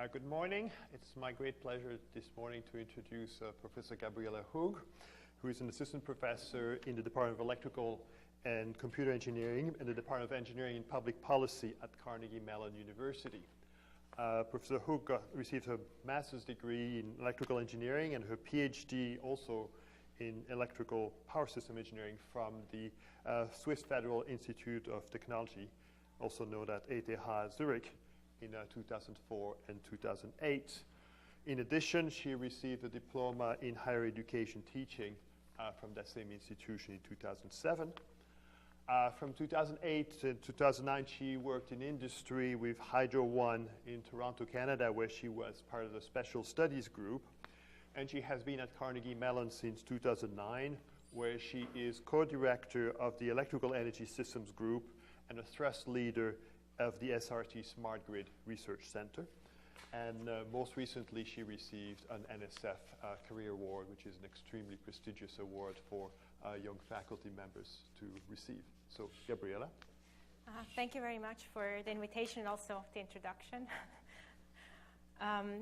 Good morning. It's my great pleasure this morning to introduce Professor Gabriela Hug, who is an assistant professor in the Department of Electrical and Computer Engineering and the Department of Engineering and Public Policy at Carnegie Mellon University. Professor Hug received her master's degree in electrical engineering and her PhD also in electrical power system engineering from the Swiss Federal Institute of Technology, also known as ETH Zurich, in 2004 and 2008. In addition, she received a diploma in higher education teaching from that same institution in 2007. From 2008 to 2009, she worked in industry with Hydro One in Toronto, Canada, where she was part of the special studies group. And she has been at Carnegie Mellon since 2009, where she is co-director of the Electrical Energy Systems Group and a thrust leader of the SRT Smart Grid Research Center. And most recently, she received an NSF Career Award, which is an extremely prestigious award for young faculty members to receive. So, Gabriela. Thank you very much for the invitation and also the introduction.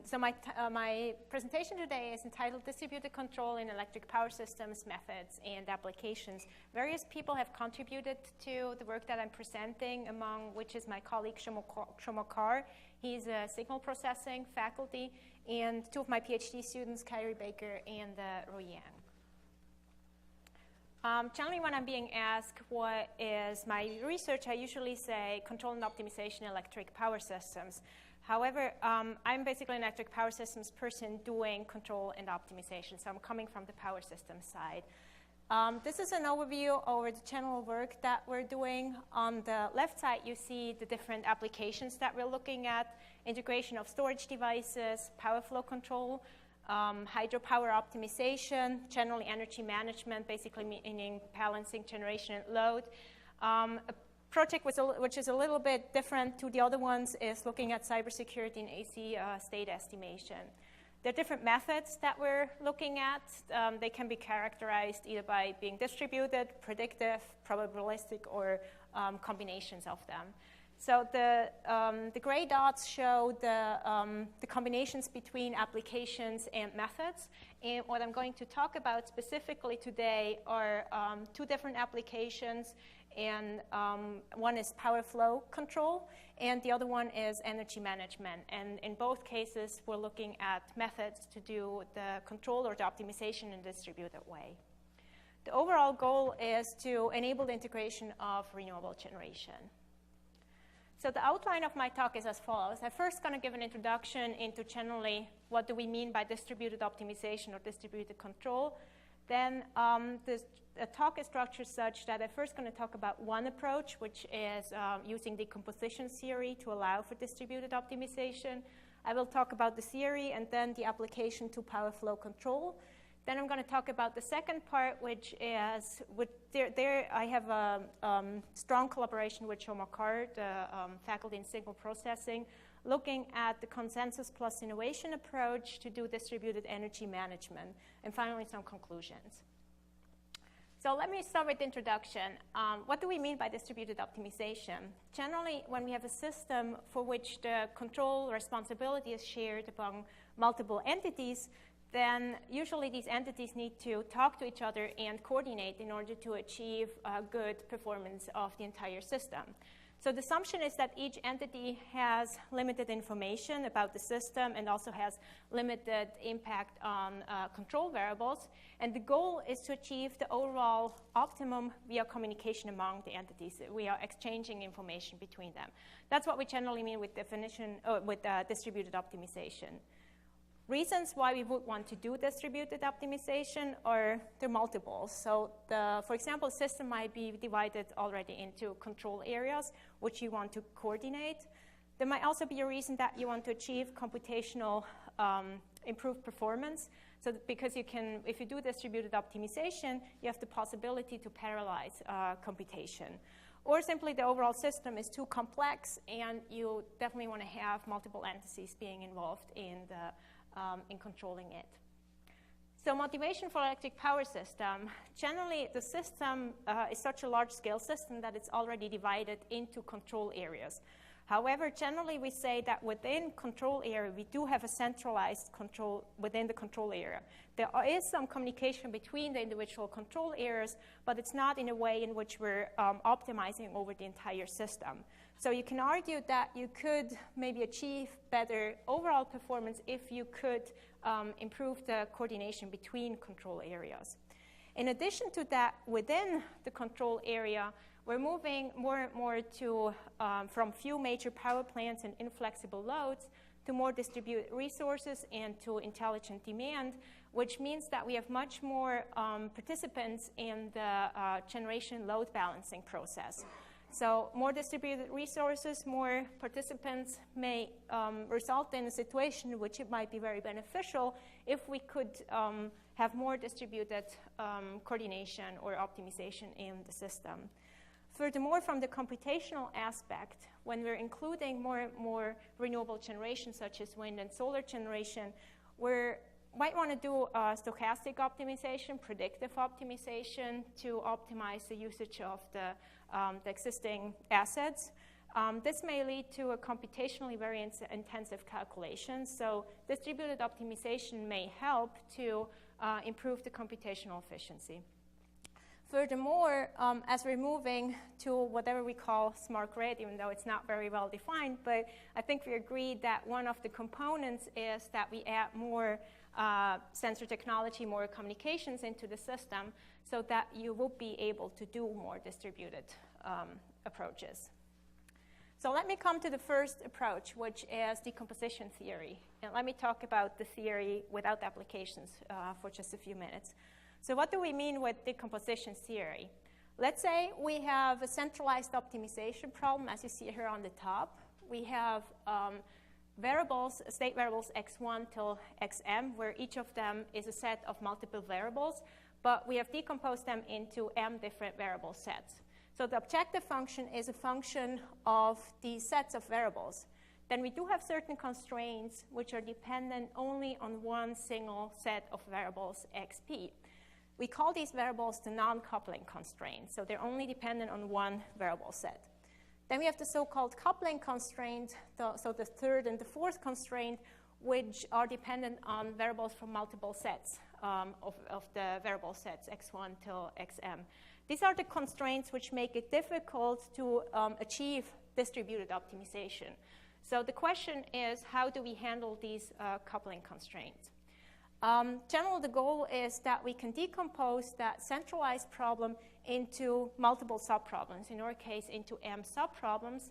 So my presentation today is entitled Distributed Control in Electric Power Systems, Methods, and Applications. Various people have contributed to the work that I'm presenting, among which is my colleague Shomokar. He's a signal processing faculty, and two of my PhD students, Kyrie Baker and Roy Yang. Generally, when I'm being asked what is my research, I usually say control and optimization in electric power systems. However, I'm basically an electric power systems person doing control and optimization, so I'm coming from the power systems side. This is an overview over the general work that we're doing. On the left side, you see the different applications that we're looking at: integration of storage devices, power flow control, hydropower optimization, generally energy management, basically meaning balancing generation and load. A project which is a little bit different to the other ones is looking at cybersecurity and AC state estimation. There are different methods that we're looking at. They can be characterized either by being distributed, predictive, probabilistic, or combinations of them. So the gray dots show the combinations between applications and methods. And what I'm going to talk about specifically today are two different applications. And one is power flow control, and the other one is energy management. And in both cases, we're looking at methods to do the control or the optimization in a distributed way. The overall goal is to enable the integration of renewable generation. So the outline of my talk is as follows. I'm first going to give an introduction into generally what do we mean by distributed optimization or distributed control. Then the talk is structured such that I'm first going to talk about one approach, which is using decomposition theory to allow for distributed optimization. I will talk about the theory and then the application to power flow control. Then I'm going to talk about the second part, which is, there I have a strong collaboration with Shomokar, the faculty in signal processing, looking at the consensus plus innovation approach to do distributed energy management. And finally, some conclusions. So let me start with the introduction. What do we mean by distributed optimization? Generally, when we have a system for which the control responsibility is shared among multiple entities, then usually these entities need to talk to each other and coordinate in order to achieve good performance of the entire system. So the assumption is that each entity has limited information about the system and also has limited impact on control variables. And the goal is to achieve the overall optimum via communication among the entities. We are exchanging information between them. That's what we generally mean with distributed optimization. Reasons why we would want to do distributed optimization are there are multiple. So for example, a system might be divided already into control areas, which you want to coordinate. There might also be a reason that you want to achieve computational improved performance. So because you can, if you do distributed optimization, you have the possibility to parallelize computation. Or simply the overall system is too complex, and you definitely want to have multiple entities being involved in controlling it. So motivation for electric power system. Generally, the system is such a large-scale system that it's already divided into control areas. However, generally we say that within control area, we do have a centralized control within the control area. There is some communication between the individual control areas, but it's not in a way in which we're optimizing over the entire system. So you can argue that you could maybe achieve better overall performance if you could improve the coordination between control areas. In addition to that, within the control area, we're moving more and more to from few major power plants and inflexible loads to more distributed resources and to intelligent demand, which means that we have much more participants in the generation load balancing process. So more distributed resources, more participants may result in a situation in which it might be very beneficial if we could have more distributed coordination or optimization in the system. Furthermore, from the computational aspect, when we're including more and more renewable generation, such as wind and solar generation, we might want to do stochastic optimization, predictive optimization to optimize the usage of the existing assets. This may lead to a computationally very intensive calculation. So distributed optimization may help to improve the computational efficiency. Furthermore, as we're moving to whatever we call smart grid, even though it's not very well defined, but I think we agreed that one of the components is that we add more sensor technology, more communications into the system so that you will be able to do more distributed approaches. So let me come to the first approach, which is decomposition theory. And let me talk about the theory without applications for just a few minutes. So what do we mean with decomposition theory? Let's say we have a centralized optimization problem, as you see here on the top. We have variables, state variables x1 till xm, where each of them is a set of multiple variables, but we have decomposed them into m different variable sets. So the objective function is a function of these sets of variables. Then we do have certain constraints which are dependent only on one single set of variables, xp. We call these variables the non-coupling constraints, so they're only dependent on one variable set. Then we have the so-called coupling constraint, so the third and the fourth constraint, which are dependent on variables from multiple sets of the variable sets, x1 till xm. These are the constraints which make it difficult to achieve distributed optimization. So the question is, how do we handle these coupling constraints? Generally, the goal is that we can decompose that centralized problem into multiple subproblems, in our case, into m subproblems.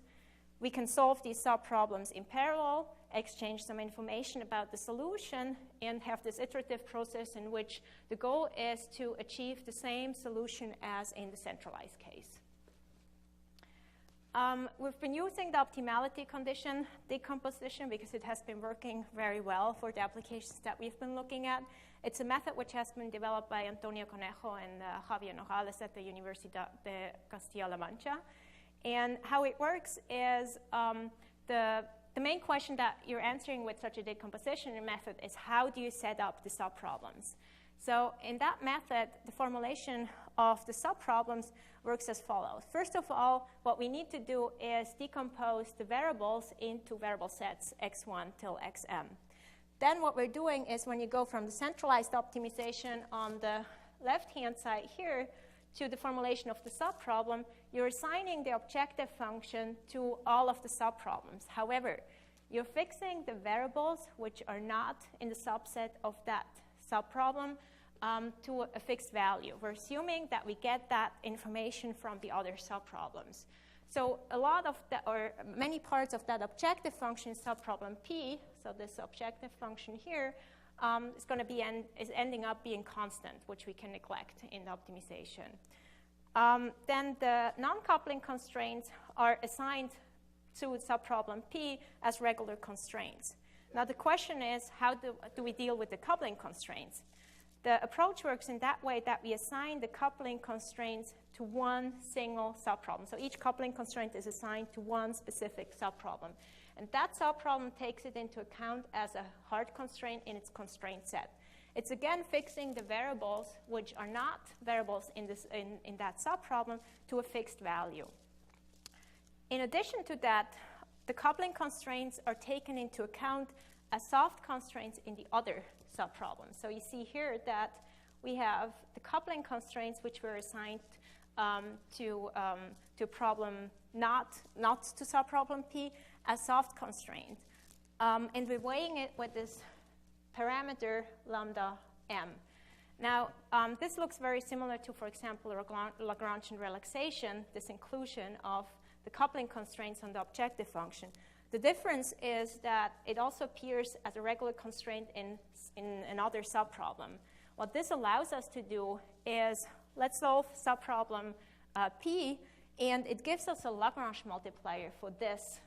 We can solve these subproblems in parallel, exchange some information about the solution, and have this iterative process in which the goal is to achieve the same solution as in the centralized case. We've been using the optimality condition decomposition because it has been working very well for the applications that we've been looking at. It's a method which has been developed by Antonio Conejo and Javier Nogales at the Universidad de Castilla-La Mancha. And how it works is the main question that you're answering with such a decomposition method is how do you set up the subproblems? So in that method, the formulation of the subproblems works as follows. First of all, what we need to do is decompose the variables into variable sets x1 till xm. Then what we're doing is when you go from the centralized optimization on the left-hand side here to the formulation of the subproblem, you're assigning the objective function to all of the subproblems. However, you're fixing the variables which are not in the subset of that subproblem to a fixed value. We're assuming that we get that information from the other subproblems. So a lot of the, or many parts of that objective function subproblem P, so this objective function here, is going to be is ending up being constant, which we can neglect in the optimization. Then the non-coupling constraints are assigned to subproblem P as regular constraints. Now the question is, how do we deal with the coupling constraints? The approach works in that way that we assign the coupling constraints to one single subproblem. So each coupling constraint is assigned to one specific subproblem. And that subproblem takes it into account as a hard constraint in its constraint set. It's again fixing the variables which are not variables in that subproblem to a fixed value. In addition to that, the coupling constraints are taken into account as soft constraints in the other subproblems. So you see here that we have the coupling constraints which were assigned to problem not to subproblem P as soft constraint. And we're weighing it with this parameter lambda m. Now, this looks very similar to, for example, Lagrangian relaxation, this inclusion of the coupling constraints on the objective function. The difference is that it also appears as a regular constraint in another subproblem. What this allows us to do is, let's solve subproblem P, and it gives us a Lagrange multiplier for this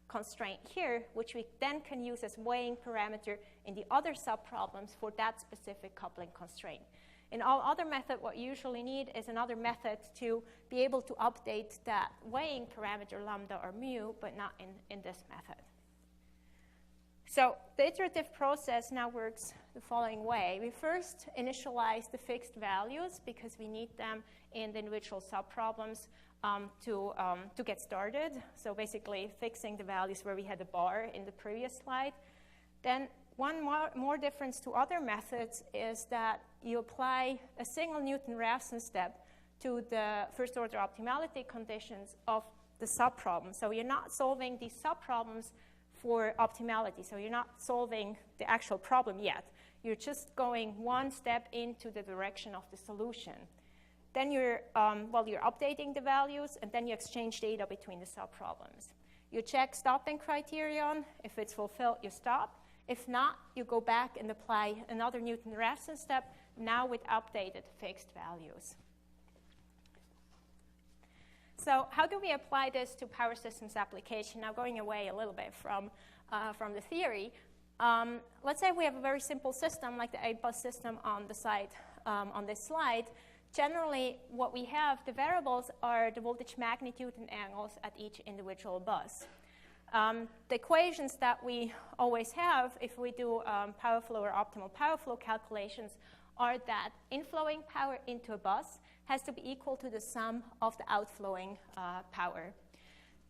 constraint here, which we then can use as weighing parameter in the other subproblems for that specific coupling constraint. In all other methods, what you usually need is another method to be able to update that weighing parameter lambda or mu, but not in this method. So the iterative process now works the following way. We first initialize the fixed values because we need them in the individual subproblems to get started. So basically fixing the values where we had a bar in the previous slide. Then one more difference to other methods is that you apply a single Newton-Raphson step to the first order optimality conditions of the subproblem. So you're not solving these subproblems for optimality. So you're not solving the actual problem yet. You're just going one step into the direction of the solution. Then you're updating the values, and then you exchange data between the subproblems. You check stopping criterion. If it's fulfilled, you stop. If not, you go back and apply another Newton-Raphson step, now with updated fixed values. So how do we apply this to power systems application? Now going away a little bit from the theory, let's say we have a very simple system like the 8-bus system on the side on this slide. Generally, what we have, the variables are the voltage magnitude and angles at each individual bus. The equations that we always have if we do power flow or optimal power flow calculations are that inflowing power into a bus has to be equal to the sum of the outflowing power.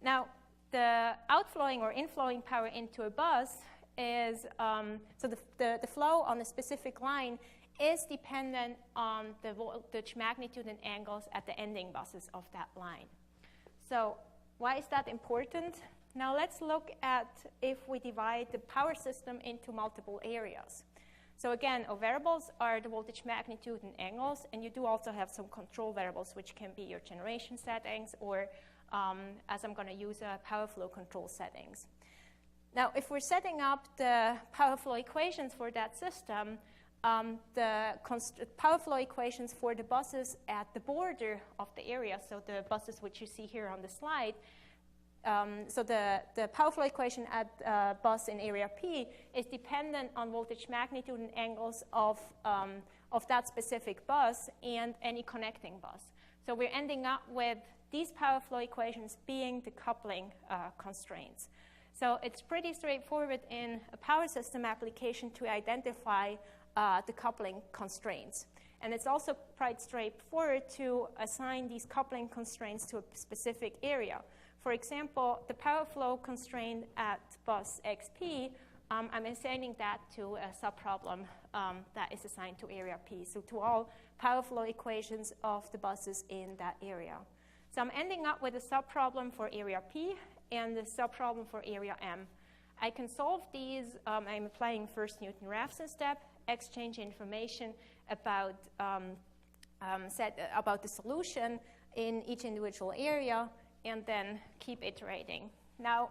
Now, the outflowing or inflowing power into a bus is, so the flow on a specific line is dependent on the voltage magnitude and angles at the ending buses of that line. So why is that important? Now let's look at if we divide the power system into multiple areas. So again, our variables are the voltage magnitude and angles, and you do also have some control variables, which can be your generation settings or, as I'm going to use, power flow control settings. Now, if we're setting up the power flow equations for that system, the power flow equations for the buses at the border of the area, so the buses which you see here on the slide, so the power flow equation at bus in area P is dependent on voltage magnitude and angles of that specific bus and any connecting bus. So we're ending up with these power flow equations being the coupling constraints. So it's pretty straightforward in a power system application to identify the coupling constraints. And it's also quite straightforward to assign these coupling constraints to a specific area. For example, the power flow constraint at bus XP, I'm assigning that to a subproblem that is assigned to area P, so to all power flow equations of the buses in that area. So I'm ending up with a subproblem for area P and the subproblem for area M. I can solve these. I'm applying first Newton-Raphson step, exchange information about the solution in each individual area, and then keep iterating. Now,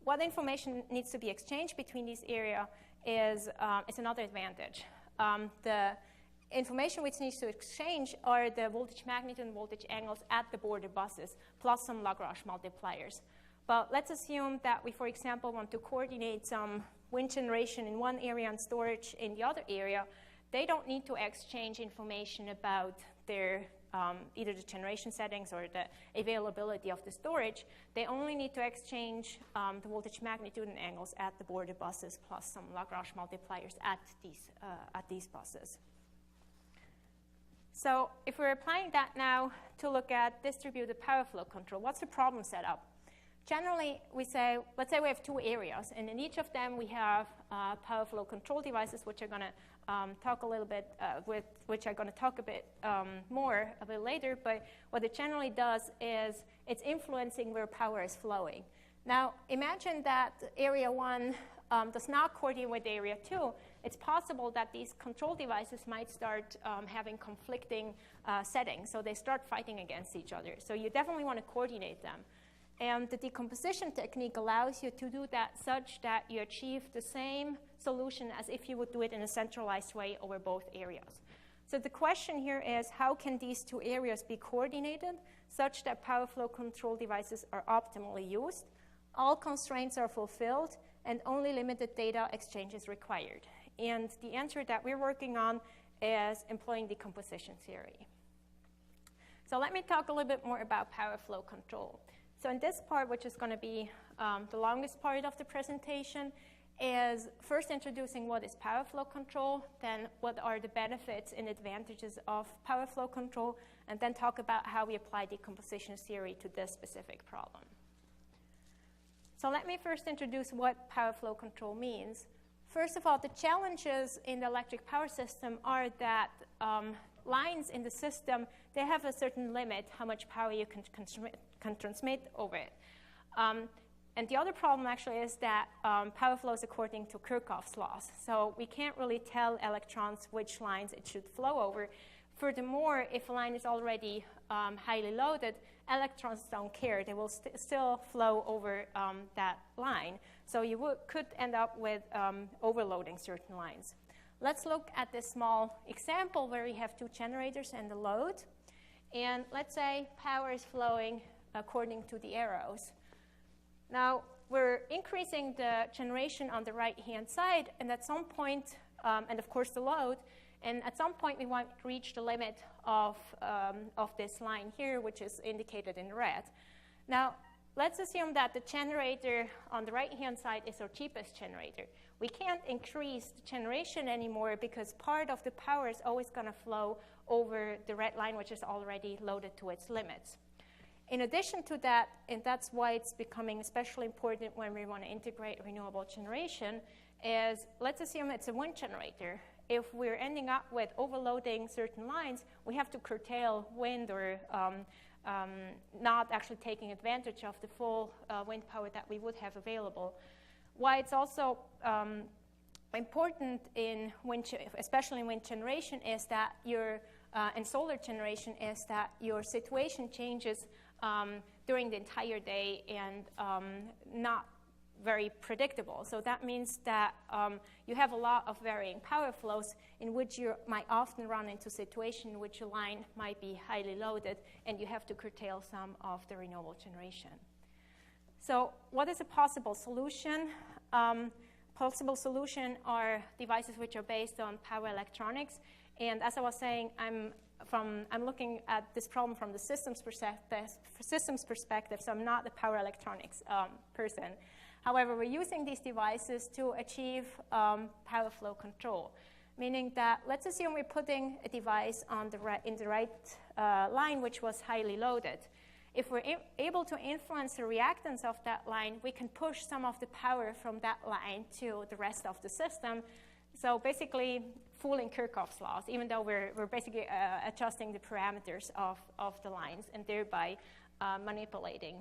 what information needs to be exchanged between these areas is another advantage. The information which needs to exchange are the voltage magnitude and voltage angles at the border buses, plus some Lagrange multipliers. But let's assume that we, for example, want to coordinate some wind generation in one area and storage in the other area. They don't need to exchange information about their either the generation settings or the availability of the storage. They only need to exchange the voltage magnitude and angles at the border buses plus some Lagrange multipliers at these buses. So if we're applying that now to look at distributed power flow control, what's the problem setup? generally, we say, let's say we have two areas, and in each of them we have power flow control devices, which are going to talk a little bit, which I'm going to talk a bit more a bit later. But what it generally does is it's influencing where power is flowing. Now, imagine that area 1 does not coordinate with area 2. It's possible that these control devices might start having conflicting settings, so they start fighting against each other. So you definitely want to coordinate them. And the decomposition technique allows you to do that such that you achieve the same solution as if you would do it in a centralized way over both areas. So the question here is, how can these two areas be coordinated such that power flow control devices are optimally used, all constraints are fulfilled, and only limited data exchange is required? And the answer that we're working on is employing decomposition theory. So let me talk a little bit more about power flow control. So in this part, which is going to be the longest part of the presentation, is first introducing what is power flow control, then what are the benefits and advantages of power flow control, and then talk about how we apply decomposition theory to this specific problem. So let me first introduce what power flow control means. First of all, the challenges in the electric power system are that lines in the system, they have a certain limit how much power you can transmit over it. And the other problem actually is that power flows according to Kirchhoff's laws. So we can't really tell electrons which lines it should flow over. Furthermore, if a line is already highly loaded, electrons don't care. They will still flow over that line. So you could end up with overloading certain lines. Let's look at this small example where we have two generators and the load. And let's say power is flowing according to the arrows. Now, we're increasing the generation on the right-hand side, and at some point, and of course the load, and at some point we want to reach the limit of this line here, which is indicated in red. Now, let's assume that the generator on the right-hand side is our cheapest generator. We can't increase the generation anymore because part of the power is always going to flow over the red line, which is already loaded to its limits. In addition to that, and that's why it's becoming especially important when we want to integrate renewable generation, is let's assume it's a wind generator. If we're ending up with overloading certain lines, we have to curtail wind or not actually taking advantage of the full wind power that we would have available. Why it's also important in wind, especially in wind generation, is that and solar generation, is that your situation changes during the entire day and not very predictable. So that means that you have a lot of varying power flows in which you might often run into a situation in which your line might be highly loaded and you have to curtail some of the renewable generation. So what is a possible solution? Possible solution are devices which are based on power electronics. And as I was saying, I'm looking at this problem from the systems perspective, so I'm not the power electronics person. However, we're using these devices to achieve power flow control, meaning that let's assume we're putting a device on in the right line which was highly loaded. If we're able to influence the reactance of that line, we can push some of the power from that line to the rest of the system. So basically, fooling Kirchhoff's laws, even though we're basically adjusting the parameters of the lines and thereby manipulating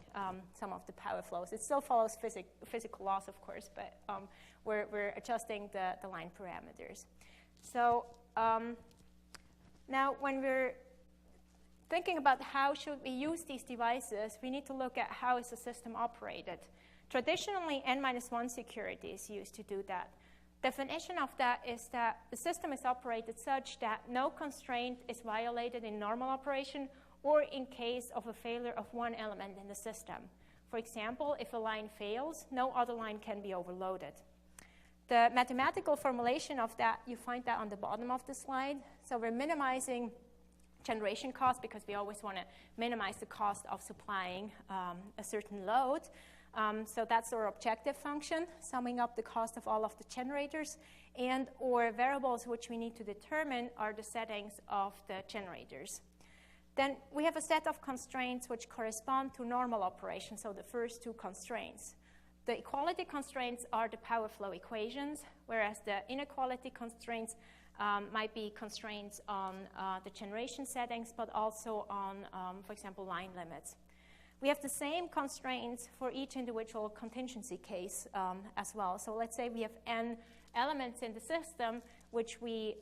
some of the power flows. It still follows physical laws, of course, but we're adjusting the line parameters. So now when we're thinking about how should we use these devices, we need to look at how is the system operated. Traditionally, N-1 security is used to do that. Definition of that is that the system is operated such that no constraint is violated in normal operation or in case of a failure of one element in the system. For example, if a line fails, no other line can be overloaded. The mathematical formulation of that, you find that on the bottom of the slide. So we're minimizing generation cost because we always want to minimize the cost of supplying a certain load. So that's our objective function, summing up the cost of all of the generators, and or variables which we need to determine are the settings of the generators. Then we have a set of constraints which correspond to normal operation, so the first two constraints. The equality constraints are the power flow equations, whereas the inequality constraints might be constraints on the generation settings, but also on, for example, line limits. We have the same constraints for each individual contingency case as well. So let's say we have n elements in the system, which we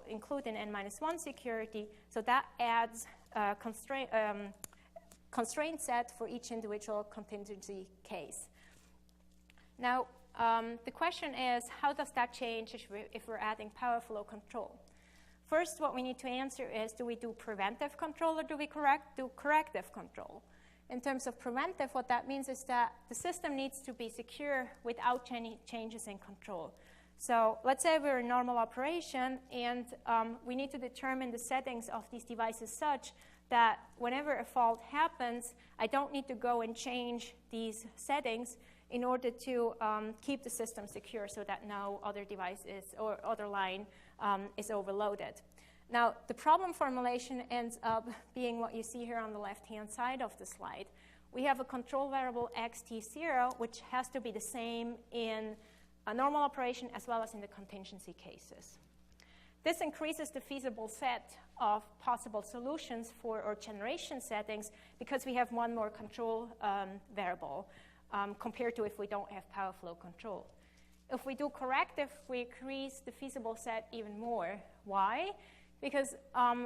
include in n-1 security. So that adds a constraint set for each individual contingency case. Now, the question is, how does that change if we're adding power flow control? First, what we need to answer is, do we do preventive control or do we do corrective control? In terms of preventive, what that means is that the system needs to be secure without any changes in control. So let's say we're in normal operation, and we need to determine the settings of these devices such that whenever a fault happens, I don't need to go and change these settings in order to keep the system secure so that no other device or other line is overloaded. Now, the problem formulation ends up being what you see here on the left-hand side of the slide. We have a control variable xt0, which has to be the same in a normal operation as well as in the contingency cases. This increases the feasible set of possible solutions for our generation settings because we have one more control variable compared to if we don't have power flow control. If we do corrective, we increase the feasible set even more. Why? Because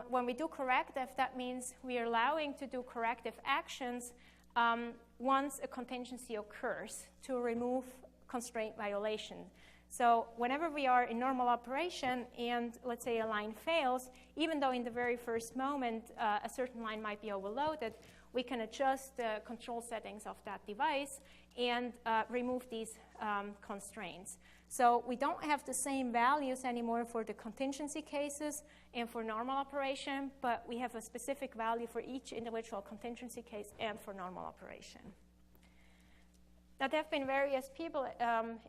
when we do corrective, that means we are allowing to do corrective actions once a contingency occurs to remove constraint violation. So whenever we are in normal operation and let's say a line fails, even though in the very first moment a certain line might be overloaded, we can adjust the control settings of that device and remove these constraints. So we don't have the same values anymore for the contingency cases and for normal operation, but we have a specific value for each individual contingency case and for normal operation. Now, there have been various people,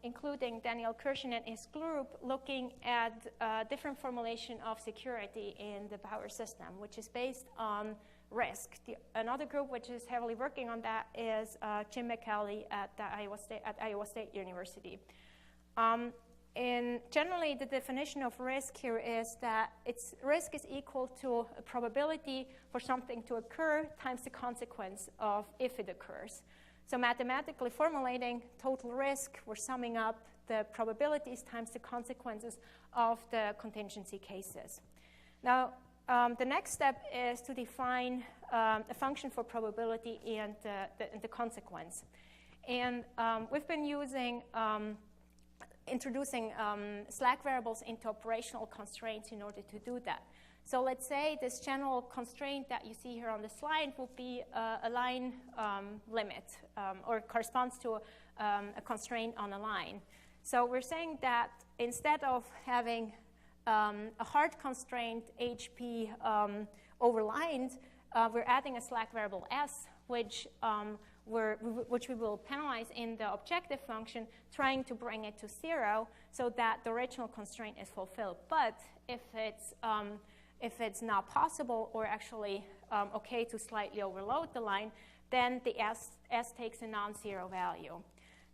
including Daniel Kirshen and his group, looking at different formulation of security in the power system, which is based on risk. Another group which is heavily working on that is Jim McCallie at Iowa State University. And generally, the definition of risk here is that risk is equal to a probability for something to occur times the consequence of if it occurs. So mathematically formulating total risk, we're summing up the probabilities times the consequences of the contingency cases. Now, the next step is to define a function for probability and the consequence. And we've been introducing slack variables into operational constraints in order to do that. So let's say this general constraint that you see here on the slide would be a line limit or corresponds to a constraint on a line. So we're saying that instead of having a hard constraint HP over lines, we're adding a slack variable S, which we will penalize in the objective function, trying to bring it to 0 so that the original constraint is fulfilled. But if it's not possible or actually okay to slightly overload the line, then the S takes a non-zero value.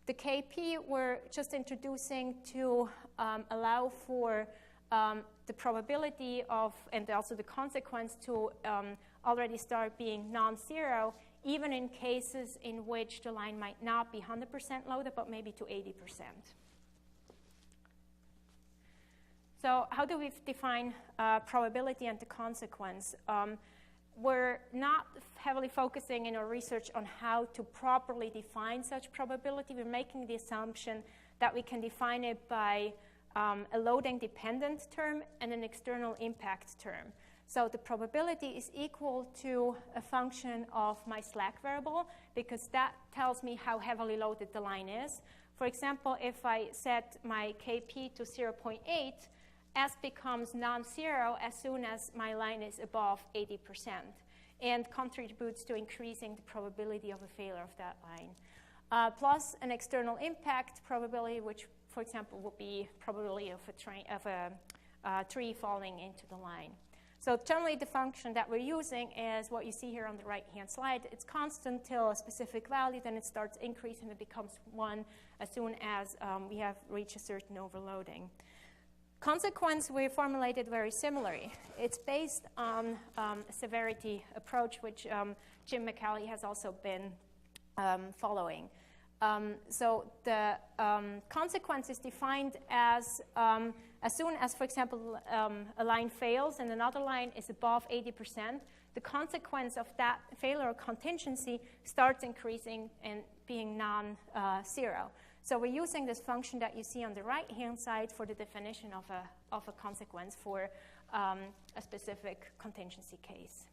The KP we're just introducing to allow for the probability of, and also the consequence to already start being non-zero, even in cases in which the line might not be 100% loaded, but maybe to 80%. So how do we define probability and the consequence? We're not heavily focusing in our research on how to properly define such probability. We're making the assumption that we can define it by a loading-dependent term and an external impact term. So the probability is equal to a function of my slack variable, because that tells me how heavily loaded the line is. For example, if I set my KP to 0.8, S becomes non-zero as soon as my line is above 80% and contributes to increasing the probability of a failure of that line. Plus an external impact probability, which, for example, would be probability of a tree falling into the line. So generally, the function that we're using is what you see here on the right-hand slide. It's constant till a specific value, then it starts increasing, it becomes 1 as soon as we have reached a certain overloading. Consequence, we formulated very similarly. It's based on a severity approach, which Jim McCallie has also been following. So the consequence is defined as soon as, for example, a line fails and another line is above 80%, the consequence of that failure or contingency starts increasing and being non-zero. So we're using this function that you see on the right-hand side for the definition of a consequence for a specific contingency case.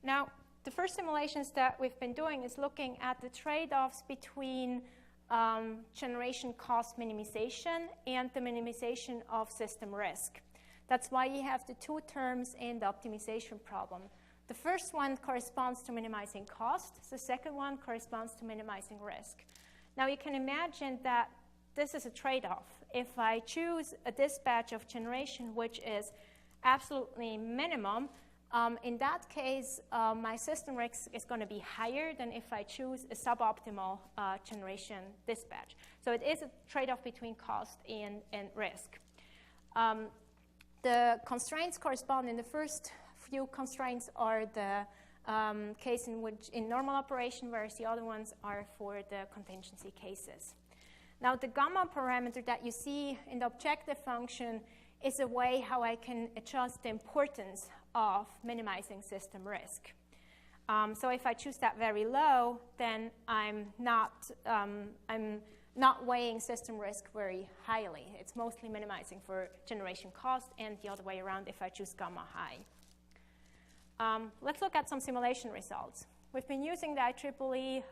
Now, the first simulations that we've been doing is looking at the trade-offs between generation cost minimization and the minimization of system risk. That's why you have the two terms in the optimization problem. The first one corresponds to minimizing cost. The second one corresponds to minimizing risk. Now, you can imagine that this is a trade-off. If I choose a dispatch of generation which is absolutely minimum, in that case, my system risk is going to be higher than if I choose a suboptimal generation dispatch. So it is a trade-off between cost and risk. The constraints correspond in the first few constraints are the case in which in normal operation, whereas the other ones are for the contingency cases. Now, the gamma parameter that you see in the objective function is a way how I can adjust the importance of minimizing system risk. So if I choose that very low, then I'm not weighing system risk very highly. It's mostly minimizing for generation cost, and the other way around if I choose gamma high. Let's look at some simulation results. We've been using the IEEE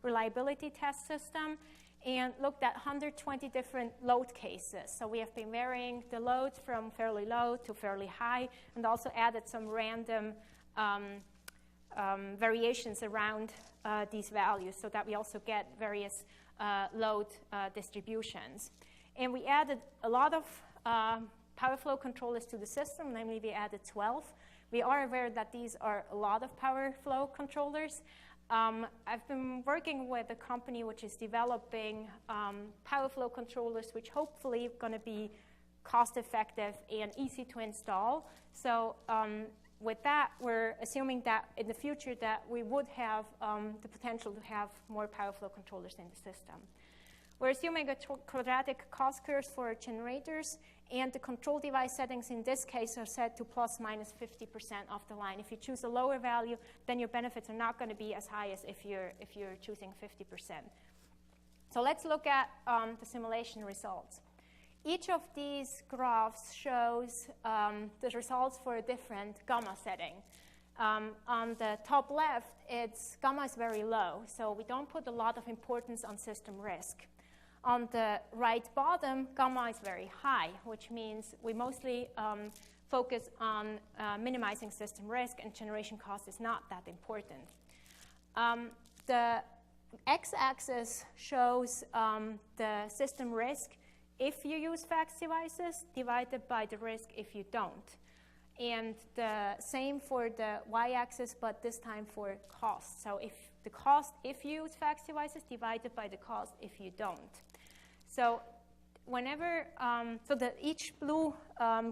reliability test system and looked at 120 different load cases. So we have been varying the loads from fairly low to fairly high, and also added some random variations around these values so that we also get various load distributions. And we added a lot of power flow controllers to the system, namely we added 12. We are aware that these are a lot of power flow controllers. I've been working with a company which is developing power flow controllers which hopefully are going to be cost effective and easy to install. So with that, we're assuming that in the future that we would have the potential to have more power flow controllers in the system. We're assuming a quadratic cost curves for generators, and the control device settings in this case are set to plus minus 50% of the line. If you choose a lower value, then your benefits are not going to be as high as if you're choosing 50%. So let's look at the simulation results. Each of these graphs shows the results for a different gamma setting. On the top left, gamma is very low, so we don't put a lot of importance on system risk. On the right bottom, gamma is very high, which means we mostly focus on minimizing system risk, and generation cost is not that important. The x-axis shows the system risk if you use fax devices divided by the risk if you don't. And the same for the y-axis, but this time for cost. So if the cost if you use fax devices divided by the cost if you don't. So whenever, each blue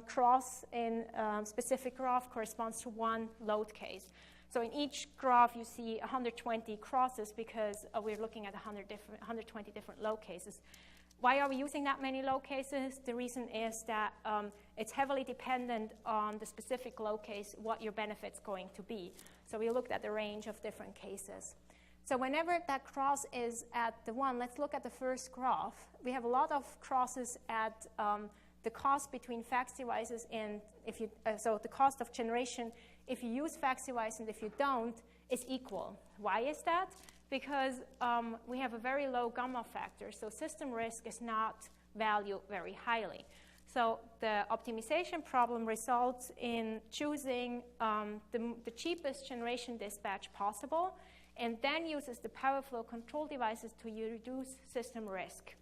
cross in specific graph corresponds to one load case. So in each graph, you see 120 crosses because we're looking at 120 different load cases. Why are we using that many load cases? The reason is that it's heavily dependent on the specific load case, what your benefit's going to be. So we looked at the range of different cases. So whenever that cross is at the 1, let's look at the first graph. We have a lot of crosses at the cost between fax devices and so the cost of generation if you use fax device and if you don't is equal. Why is that? Because we have a very low gamma factor, so system risk is not valued very highly. So the optimization problem results in choosing the cheapest generation dispatch possible, and then uses the power flow control devices to reduce system risk.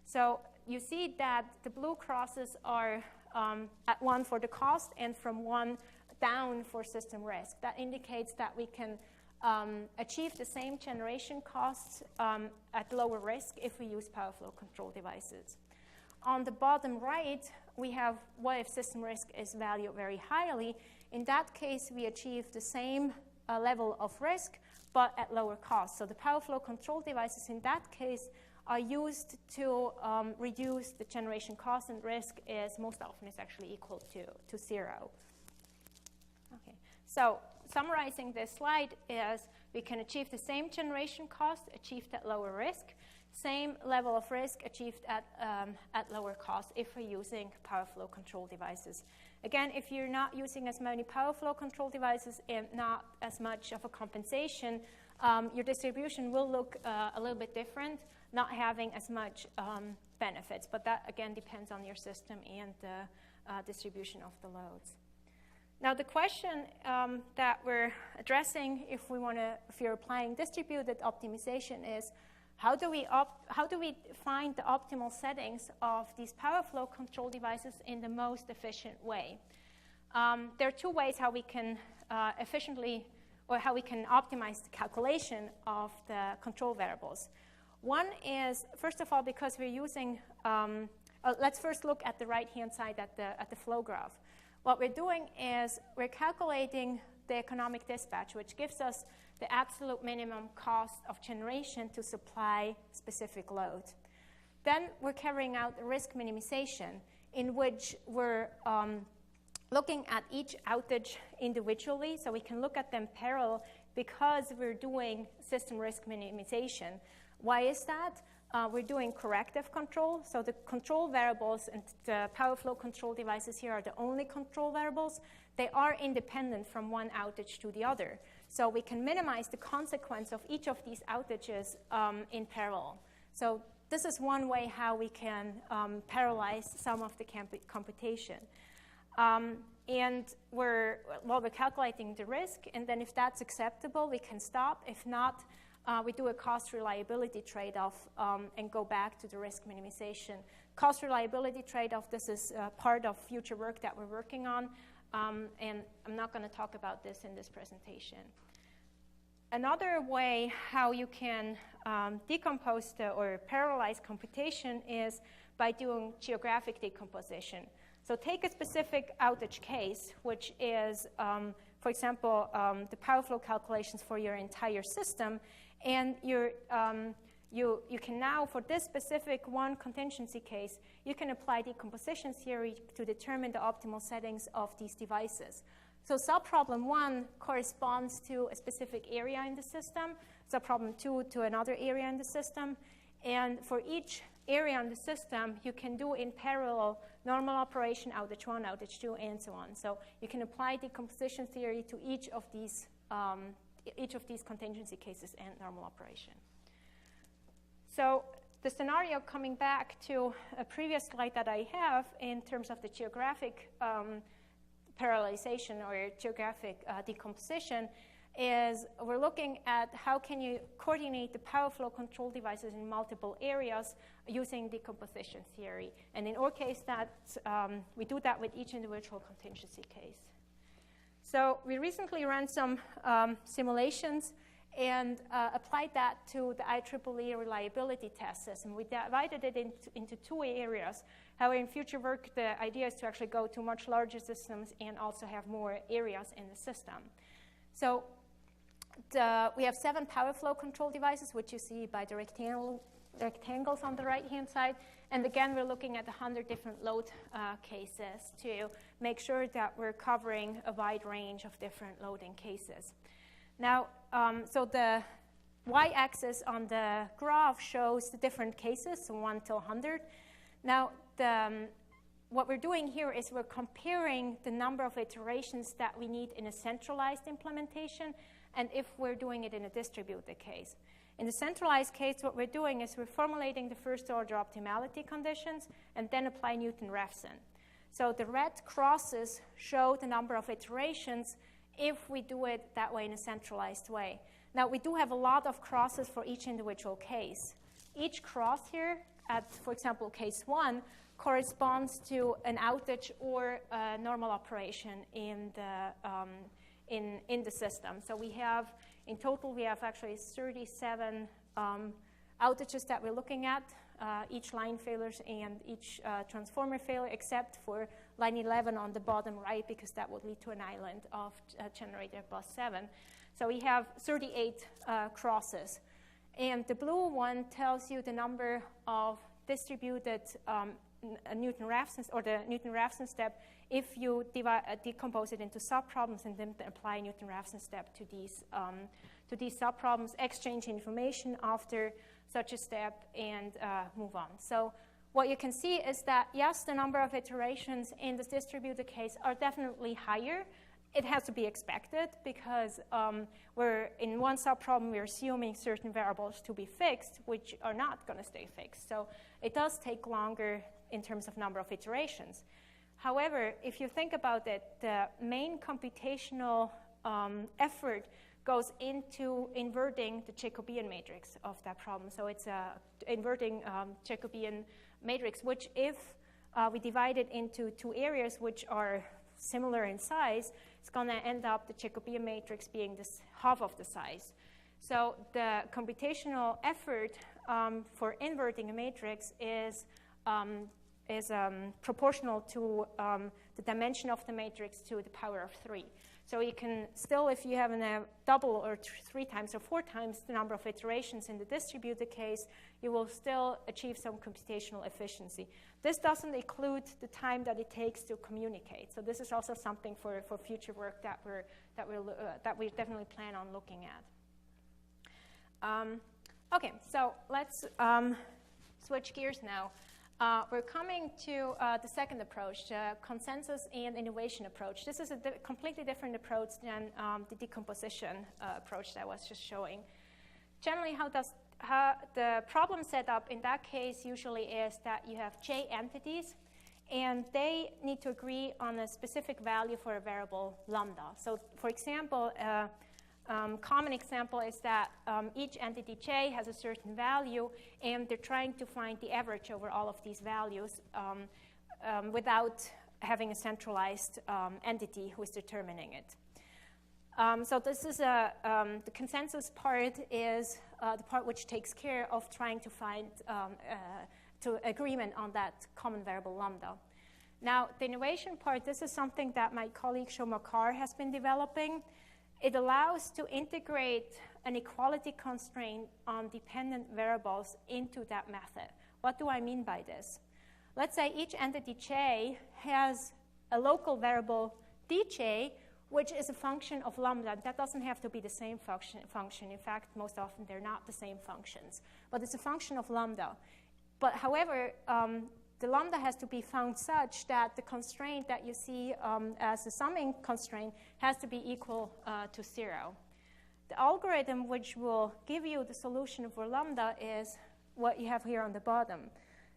So you see that the blue crosses are at 1 for the cost and from 1 down for system risk. That indicates that we can achieve the same generation costs at lower risk if we use power flow control devices. On the bottom right, we have what if system risk is valued very highly. In that case, we achieve the same level of risk, but at lower cost. So the power flow control devices in that case are used to reduce the generation cost, and risk is most often is actually equal to 0. Okay. So summarizing this slide is we can achieve the same generation cost achieved at lower risk, same level of risk achieved at lower cost if we're using power flow control devices. Again, if you're not using as many power flow control devices and not as much of a compensation, your distribution will look a little bit different, not having as much benefits. But that, again, depends on your system and the distribution of the loads. Now, the question that we're addressing if you're applying distributed optimization is, how do we find the optimal settings of these power flow control devices in the most efficient way? There are 2 ways how we can efficiently, or how we can optimize the calculation of the control variables. One is, first of all, because we're using, let's first look at the right-hand side at the flow graph. What we're doing is we're calculating the economic dispatch, which gives us the absolute minimum cost of generation to supply specific load. Then we're carrying out risk minimization, in which we're looking at each outage individually, so we can look at them parallel because we're doing system risk minimization. Why is that? We're doing corrective control, so the control variables and the power flow control devices here are the only control variables. They are independent from one outage to the other. So we can minimize the consequence of each of these outages in parallel. So this is one way how we can parallelize some of the computation. And we're calculating the risk, and then if that's acceptable, we can stop. If not, we do a cost reliability trade-off and go back to the risk minimization. Cost reliability trade-off, this is part of future work that we're working on, and I'm not going to talk about this in this presentation. Another way how you can decompose or parallelize computation is by doing geographic decomposition. So take a specific outage case, which is, for example, the power flow calculations for your entire system, and you can now, for this specific one contingency case, you can apply decomposition theory to determine the optimal settings of these devices. So subproblem 1 corresponds to a specific area in the system, subproblem 2 to another area in the system, and for each area in the system, you can do in parallel normal operation, outage 1, outage 2, and so on. So you can apply decomposition theory to each of these contingency cases and normal operation. So the scenario, coming back to a previous slide that I have in terms of the geographic parallelization or geographic decomposition, is we're looking at how can you coordinate the power flow control devices in multiple areas using decomposition theory. And in our case, we do that with each individual contingency case. So we recently ran some simulations and applied that to the IEEE reliability test system. We divided it into 2 areas. However, in future work, the idea is to actually go to much larger systems and also have more areas in the system. So we have 7 power flow control devices, which you see by the rectangles on the right-hand side. And again, we're looking at 100 different load cases to make sure that we're covering a wide range of different loading cases. Now, so the y-axis on the graph shows the different cases, so 1 to 100. Now, what we're doing here is we're comparing the number of iterations that we need in a centralized implementation and if we're doing it in a distributed case. In the centralized case, what we're doing is we're formulating the first-order optimality conditions and then apply Newton-Raphson. So the red crosses show the number of iterations if we do it that way in a centralized way. Now, we do have a lot of crosses for each individual case. Each cross here at, for example, case 1, corresponds to an outage or a normal operation in the system. So we have, in total, we have actually 37 outages that we're looking at, each line failures and each transformer failure, except for line 11 on the bottom right, because that would lead to an island of generator bus 7. So we have 38 crosses. And the blue one tells you the number of distributed Newton-Raphson, or the Newton-Raphson step, if you decompose it into subproblems and then apply Newton-Raphson step to these subproblems, exchange information after such a step, and move on. So what you can see is that, yes, the number of iterations in this distributed case are definitely higher. It has to be expected because we're in one subproblem, we're assuming certain variables to be fixed, which are not going to stay fixed. So it does take longer in terms of number of iterations. However, if you think about it, the main computational effort goes into inverting the Jacobian matrix of that problem. So it's inverting Jacobian matrix, which if we divide it into two areas which are similar in size, it's going to end up the Jacobian matrix being this half of the size. So the computational effort for inverting a matrix is proportional to the dimension of the matrix to the power of 3. So you can still, if you have a double or 3 times or 4 times the number of iterations in the distributed case, you will still achieve some computational efficiency. This doesn't include the time that it takes to communicate. So this is also something for future work that we definitely plan on looking at. Okay, so let's switch gears now. We're coming to the second approach, the consensus and innovation approach. This is a completely different approach than the decomposition approach that I was just showing. Generally, how the problem setup in that case usually is that you have J entities, and they need to agree on a specific value for a variable lambda. So, for example, common example is that each entity J has a certain value, and they're trying to find the average over all of these values without having a centralized entity who is determining it. So this is the consensus part is the part which takes care of trying to find agreement on that common variable lambda. Now, the innovation part, this is something that my colleague Shomakar has been developing. It allows to integrate an equality constraint on dependent variables into that method. What do I mean by this? Let's say each entity J has a local variable dj, which is a function of lambda. That doesn't have to be the same function. In fact, most often they're not the same functions. But it's a function of lambda. But however, the lambda has to be found such that the constraint that you see as the summing constraint has to be equal to 0. The algorithm which will give you the solution for lambda is what you have here on the bottom.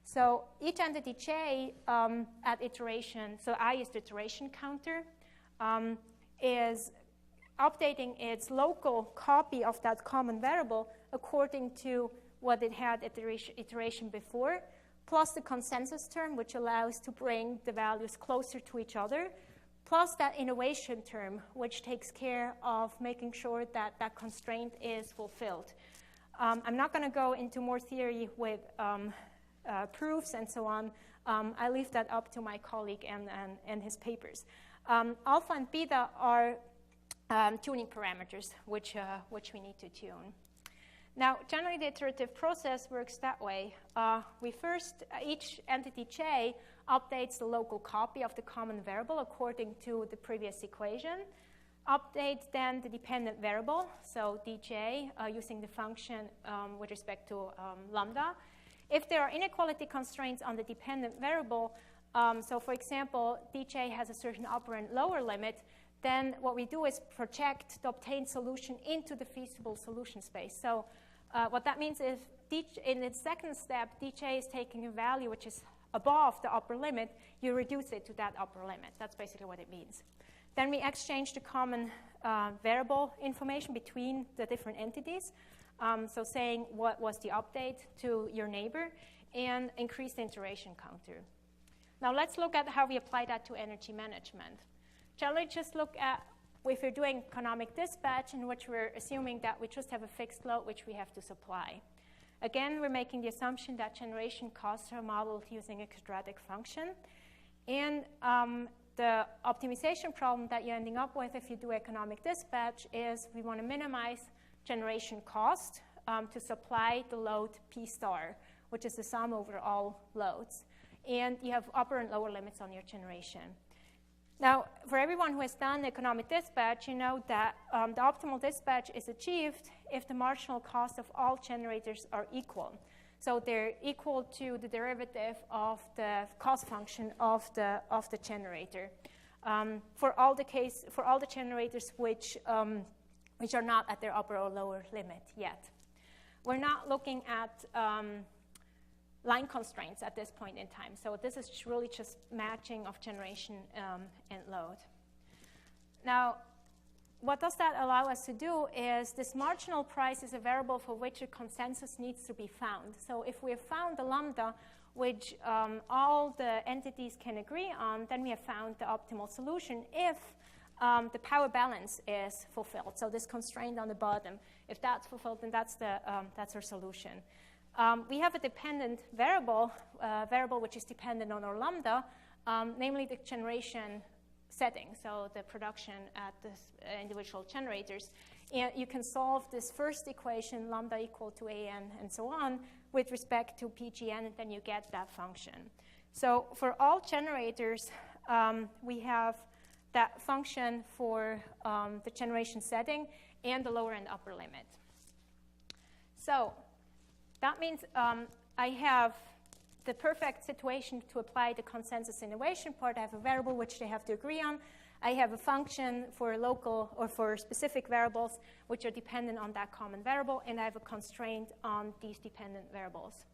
So each entity J at iteration, so I is the iteration counter, is updating its local copy of that common variable according to what it had at the iteration before, plus the consensus term, which allows to bring the values closer to each other, plus that innovation term, which takes care of making sure that that constraint is fulfilled. I'm not going to go into more theory with proofs and so on. I leave that up to my colleague and his papers. Alpha and beta are tuning parameters, which we need to tune. Now, generally, the iterative process works that way. We first, each entity J updates the local copy of the common variable according to the previous equation, updates then the dependent variable, so dj, using the function with respect to lambda. If there are inequality constraints on the dependent variable, so for example, dj has a certain upper and lower limit, then what we do is project the obtained solution into the feasible solution space. So what that means is in the second step, dj is taking a value which is above the upper limit, you reduce it to that upper limit. That's basically what it means. Then we exchange the common variable information between the different entities. So saying what was the update to your neighbor, and increase the iteration counter. Now let's look at how we apply that to energy management. Shall we just look at if we're doing economic dispatch, in which we're assuming that we just have a fixed load which we have to supply. Again, we're making the assumption that generation costs are modeled using a quadratic function. And the optimization problem that you're ending up with if you do economic dispatch is we want to minimize generation cost to supply the load P star, which is the sum over all loads. And you have upper and lower limits on your generation. Now, for everyone who has done economic dispatch, you know that the optimal dispatch is achieved if the marginal cost of all generators are equal. So they're equal to the derivative of the cost function of the generator. For all the generators which are not at their upper or lower limit yet. We're not looking at line constraints at this point in time. So this is really just matching of generation and load. Now, what does that allow us to do is this marginal price is a variable for which a consensus needs to be found. So if we have found the lambda which all the entities can agree on, then we have found the optimal solution if the power balance is fulfilled. So this constraint on the bottom, if that's fulfilled, then that's our solution. We have a dependent variable which is dependent on our lambda, namely the generation setting, so the production at the individual generators. And you can solve this first equation, lambda equal to an and so on, with respect to PGN, and then you get that function. So for all generators, we have that function for the generation setting and the lower and upper limit. So that means I have the perfect situation to apply the consensus innovation part. I have a variable which they have to agree on. I have a function for local or for specific variables which are dependent on that common variable, and I have a constraint on these dependent variables.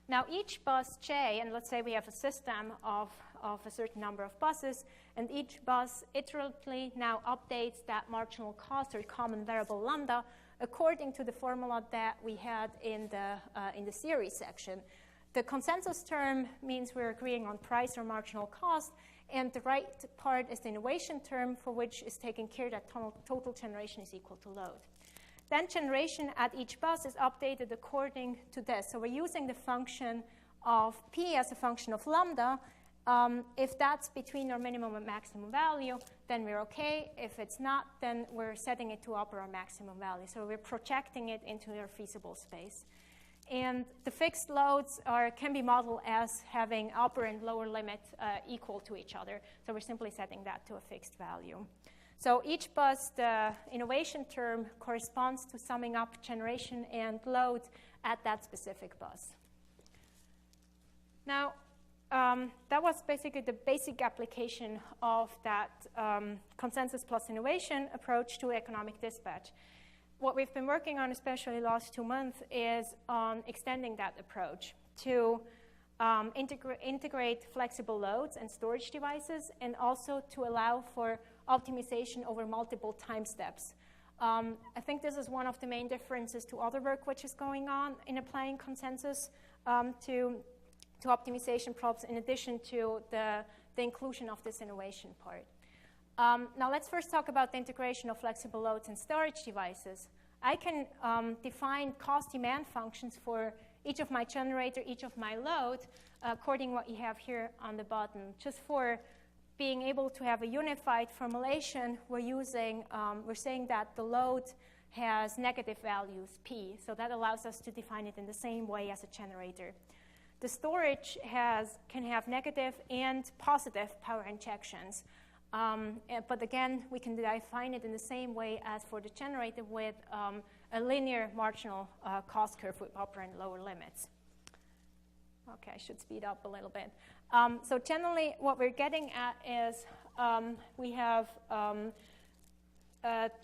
Now each bus J, and let's say we have a system of a certain number of buses, and each bus iteratively now updates that marginal cost or common variable lambda according to the formula that we had in the theory section. The consensus term means we're agreeing on price or marginal cost, and the right part is the innovation term, for which is taking care that total generation is equal to load. Then generation at each bus is updated according to this. So we're using the function of P as a function of lambda. If that's between our minimum and maximum value, then we're okay. If it's not, then we're setting it to upper or maximum value. So we're projecting it into our feasible space. And the fixed loads can be modeled as having upper and lower limit equal to each other. So we're simply setting that to a fixed value. So each bus, the innovation term corresponds to summing up generation and load at that specific bus. Now, that was basically the basic application of that consensus plus innovation approach to economic dispatch. What we've been working on, especially the last 2 months, is on extending that approach to integrate flexible loads and storage devices, and also to allow for optimization over multiple time steps. I think this is one of the main differences to other work which is going on in applying consensus to optimization problems, in addition to the inclusion of this innovation part. Now let's first talk about the integration of flexible loads and storage devices. I can define cost demand functions for each of my generator, each of my load, according to what you have here on the bottom. Just for being able to have a unified formulation, we're saying that the load has negative values, P, so that allows us to define it in the same way as a generator. The storage can have negative and positive power injections. But again, we can define it in the same way as for the generator with a linear marginal cost curve with upper and lower limits. Okay, I should speed up a little bit. So generally, what we're getting at is we have,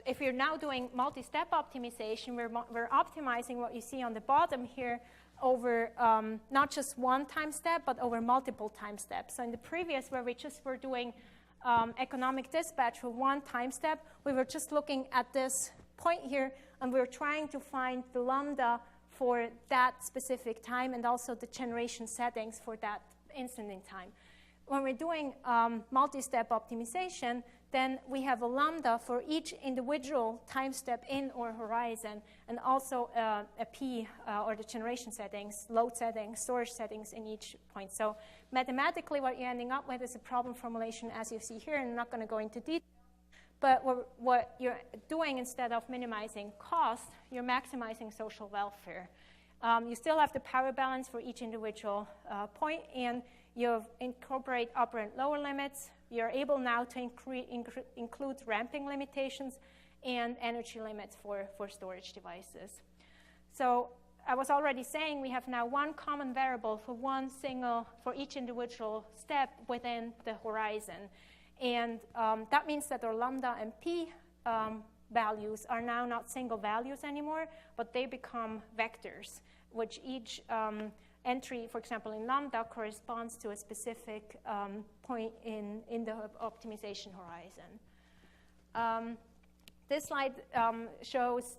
if we're now doing multi-step optimization, we're optimizing what you see on the bottom here over not just one time step, but over multiple time steps. So in the previous, where we just were doing economic dispatch for one time step, we were just looking at this point here, and we were trying to find the lambda for that specific time and also the generation settings for that instant in time. when we're doing multi-step optimization, then we have a lambda for each individual time step in or horizon, and also a P, or the generation settings, load settings, storage settings in each point. So mathematically, what you're ending up with is a problem formulation as you see here, and I'm not going to go into detail. But what you're doing, instead of minimizing cost, you're maximizing social welfare. You still have the power balance for each individual point, and you incorporate upper and lower limits. You're able now to include ramping limitations and energy limits for storage devices. So I was already saying we have now one common variable for each individual step within the horizon. And that means that our lambda and P values are now not single values anymore, but they become vectors, which each entry, for example, in lambda, corresponds to a specific point in the optimization horizon. This slide shows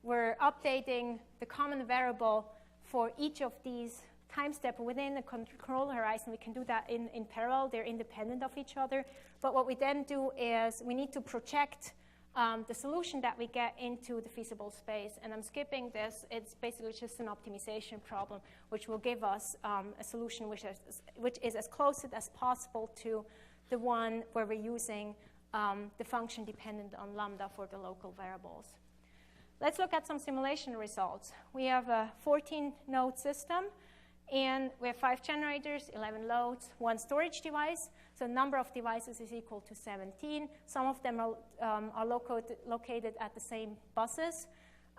we're updating the common variable for each of these time steps within the control horizon. We can do that in parallel. They're independent of each other. But what we then do is we need to project the solution that we get into the feasible space. And I'm skipping this. It's basically just an optimization problem, which will give us a solution which is as close as possible to the one where we're using the function dependent on lambda for the local variables. Let's look at some simulation results. We have a 14-node system, and we have 5 generators, 11 loads, 1 storage device. So the number of devices is equal to 17. Some of them are located at the same buses.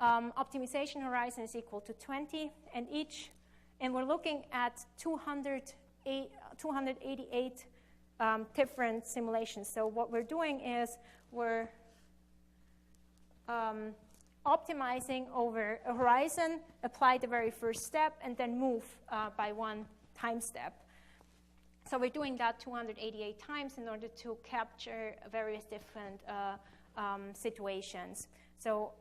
Optimization horizon is equal to 20, and we're looking at 288 different simulations. So what we're doing is we're optimizing over a horizon, apply the very first step, and then move by 1 time step. So we're doing that 288 times in order to capture various different situations. So,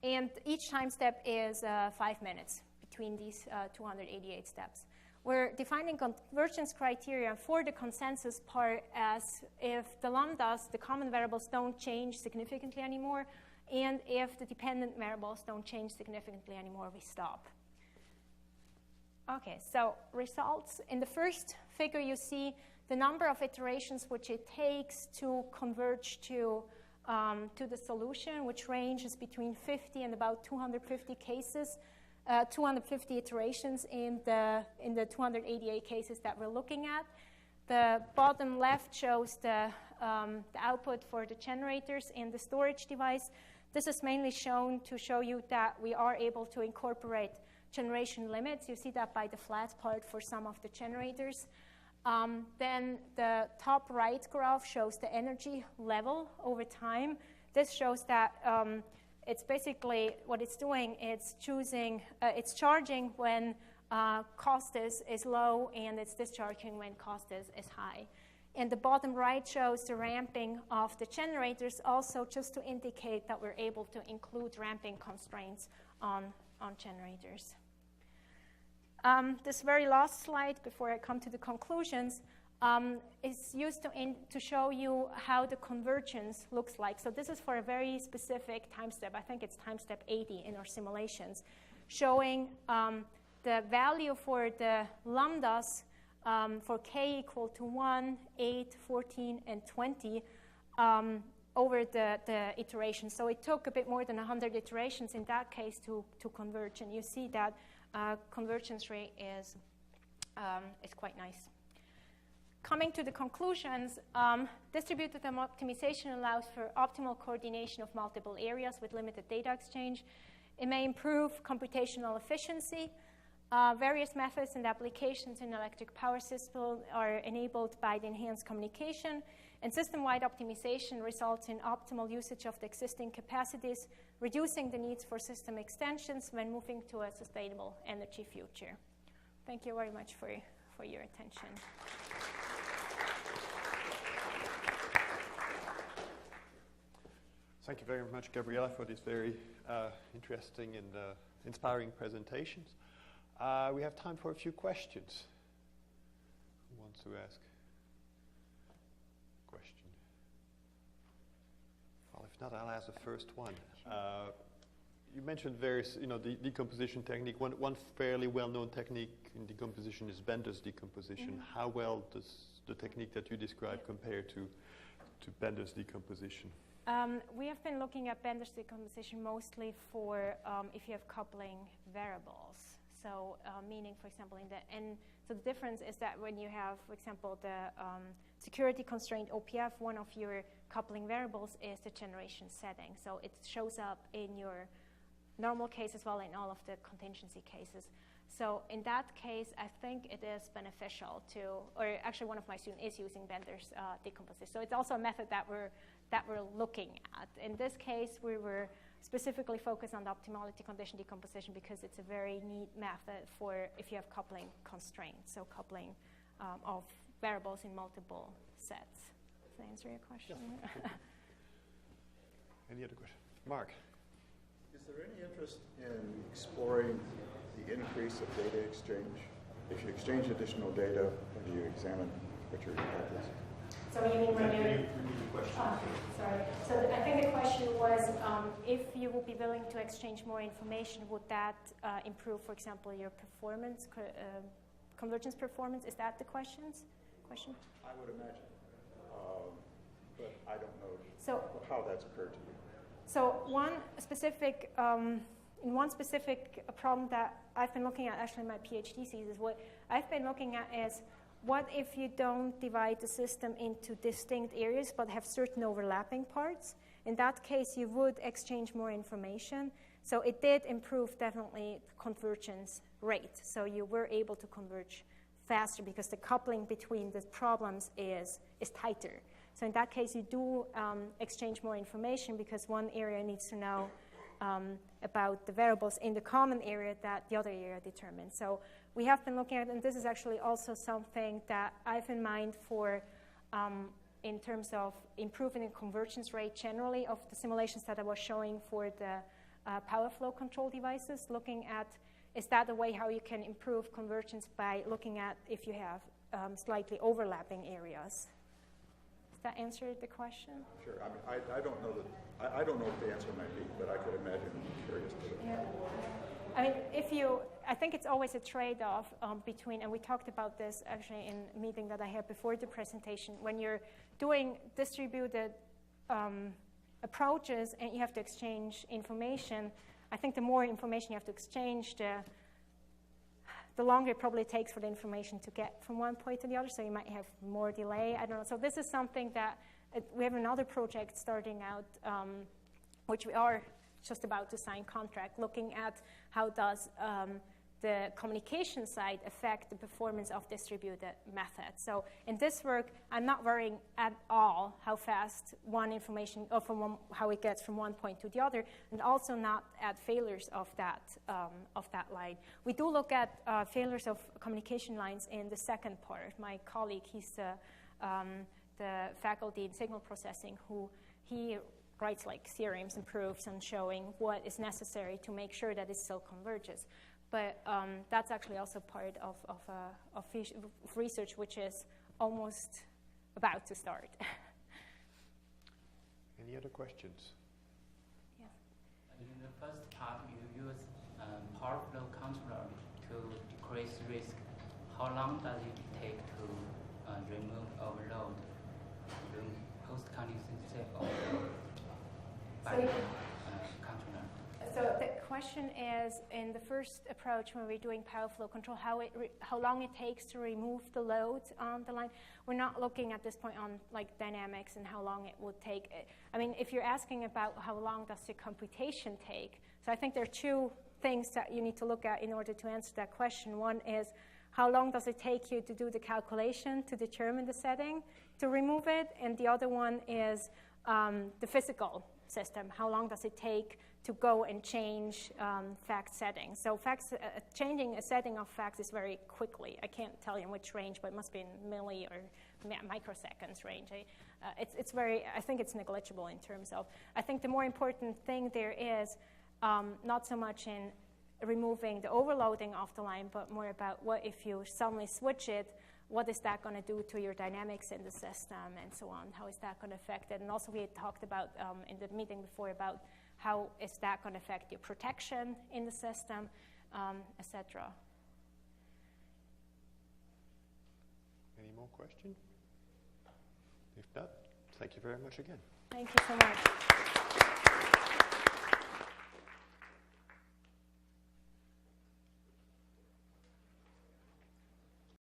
and each time step is 5 minutes between these 288 steps. We're defining convergence criteria for the consensus part as if the lambdas, the common variables, don't change significantly anymore, and if the dependent variables don't change significantly anymore, we stop. Okay, so results. In the first figure, you see the number of iterations which it takes to converge to the solution, which ranges between 50 and about 250 cases. 250 iterations in the 288 cases that we're looking at. The bottom left shows the output for the generators and the storage device. This is mainly shown to show you that we are able to incorporate generation limits. You see that by the flat part for some of the generators. Then the top right graph shows the energy level over time. This shows that it's basically what it's doing. It's charging when cost is low, and it's discharging when cost is high. And the bottom right shows the ramping of the generators, also just to indicate that we're able to include ramping constraints on generators. This very last slide, before I come to the conclusions, is used to show you how the convergence looks like. So this is for a very specific time step. I think it's time step 80 in our simulations, showing the value for the lambdas for k equal to 1, 8, 14, and 20 over the iteration. So it took a bit more than 100 iterations in that case to converge. And you see that convergence rate is quite nice. Coming to the conclusions, distributed optimization allows for optimal coordination of multiple areas with limited data exchange. It may improve computational efficiency. Various methods and applications in electric power systems are enabled by the enhanced communication. And system-wide optimization results in optimal usage of the existing capacities, reducing the needs for system extensions when moving to a sustainable energy future. Thank you very much for your attention. Thank you very much, Gabriela, for these very interesting and inspiring presentations. We have time for a few questions. Who wants to ask a question? Well, if not, I'll ask the first one. You mentioned various, the decomposition technique. One fairly well-known technique in decomposition is Bender's decomposition. How well does the technique that you describe compare to Bender's decomposition? We have been looking at Bender's decomposition mostly for if you have coupling variables. So meaning, for example, so the difference is that when you have, for example, the security constraint OPF, one of your coupling variables is the generation setting. So it shows up in your normal case as well in all of the contingency cases. So in that case, I think it is beneficial to, or actually one of my students is using Bender's decomposition. So it's also a method that we're looking at. In this case, we were specifically focused on the optimality condition decomposition because it's a very neat method for if you have coupling constraints, so coupling of variables in multiple sets. Does that answer your question? Yes. Any other question? Mark? Is there any interest in exploring the increase of data exchange? If you exchange additional data, when you examine what your impact is? So you mean when you repeat the question? Sorry. So I think the question was, if you would be willing to exchange more information, would that improve, for example, your performance, convergence performance? Is that the question? I would imagine, but I don't know how that's occurred to you. So one specific problem that I've been looking at, actually in my PhD thesis, what I've been looking at is, what if you don't divide the system into distinct areas but have certain overlapping parts? In that case, you would exchange more information. So it did improve definitely the convergence rate. So you were able to converge faster because the coupling between the problems is tighter. So in that case, you do exchange more information because one area needs to know about the variables in the common area that the other area determines. So we have been looking at, and this is actually also something that I have in mind for in terms of improving the convergence rate generally of the simulations that I was showing for the power flow control devices, looking at, is that the way how you can improve convergence by looking at if you have slightly overlapping areas? Does that answer the question? Sure. I mean, I don't know that. I don't know what the answer might be, but I could imagine. I'm curious to it. Yeah. I mean, I think it's always a trade-off between, and we talked about this actually in a meeting that I had before the presentation, when you're doing distributed approaches and you have to exchange information, I think the more information you have to exchange, the longer it probably takes for the information to get from one point to the other, so you might have more delay. I don't know. So this is something that we have another project starting out, which we are just about to sign contract, looking at how does the communication side affect the performance of distributed methods. So in this work, I'm not worrying at all how fast one information, or how it gets from one point to the other, and also not at failures of that line. We do look at failures of communication lines in the second part. My colleague, he's the faculty in signal processing, he writes like theorems and proofs and showing what is necessary to make sure that it still converges. But that's actually also part of research which is almost about to start. Any other questions? Yes. In the first part, you use power flow controller to decrease risk. How long does it take to remove overload, post-continuous overload by the controller? So the question is, in the first approach, when we're doing power flow control, how long it takes to remove the load on the line. We're not looking at this point on like dynamics and how long it would take. I mean, if you're asking about how long does the computation take, so I think there are two things that you need to look at in order to answer that question. One is, how long does it take you to do the calculation to determine the setting to remove it? And the other one is the physical system. How long does it take to go and change fact settings? So changing a setting of facts is very quickly. I can't tell you in which range, but it must be in milli or microseconds range. It's very, I think it's negligible in terms of, I think the more important thing there is not so much in removing the overloading of the line, but more about what if you suddenly switch it, what is that going to do to your dynamics in the system and so on? How is that going to affect it? And also we had talked about in the meeting before about how is that going to affect your protection in the system, etc. Any more questions? If not, thank you very much again. Thank you so much.